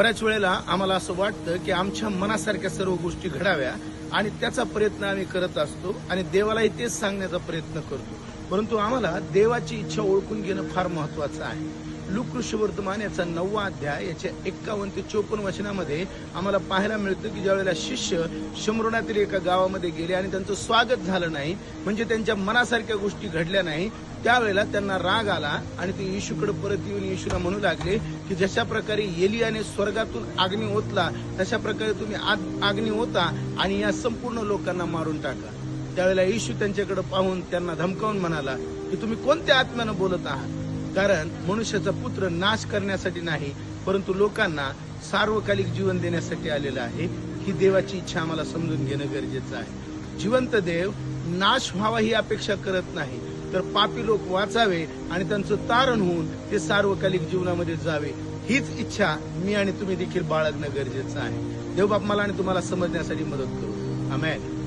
बऱ्याच वेळेला आम्हाला असं वाटतं की आमच्या मनासारख्या सर्व गोष्टी घडाव्या आणि त्याचा प्रयत्न आम्ही करत असतो आणि देवालाही तेच सांगण्याचा प्रयत्न करतो. परंतु आम्हाला देवाची इच्छा ओळखून घेणं फार महत्वाचं आहे. लूक ऋषिवर्तमान याचा 9वा अध्याय याच्या 51 ते 54 वचनामध्ये आम्हाला पाहायला मिळतं की ज्यावेळेला शिष्य शमरोनातील एका गावामध्ये गेले आणि त्यांचं स्वागत झालं नाही, म्हणजे त्यांच्या मनासारख्या गोष्टी घडल्या नाही, त्यावेळेला त्यांना राग आला आणि ते येशूकडे परत येऊन येशूला म्हणू लागले की जशा प्रकारे एलियाने स्वर्गातून अग्नी ओतला तशा प्रकारे तुम्ही अग्नी ओता आणि या संपूर्ण लोकांना मारून टाका. त्यावेळेला येशू त्यांच्याकडे पाहून त्यांना धमकावून म्हणाला की तुम्ही कोणत्या आत्म्यानं बोलत आहात? कारण मनुष्याचा पुत्र नाश करण्यासाठी नाही, परंतु लोकांना सार्वकालिक जीवन देण्यासाठी आलेला आहे. ही देवाची इच्छा आम्हाला समजून घेणं गरजेचं आहे. जिवंत देव नाश व्हावा ही अपेक्षा करत नाही, तर पापी लोक वाचावे आणि त्यांचं तारण होऊन ते सार्वकालिक जीवनामध्ये जावे, हीच इच्छा मी आणि तुम्ही देखील बाळगणं गरजेचं आहे. देवबाप मला आणि तुम्हाला समजण्यासाठी मदत करू. आमेन.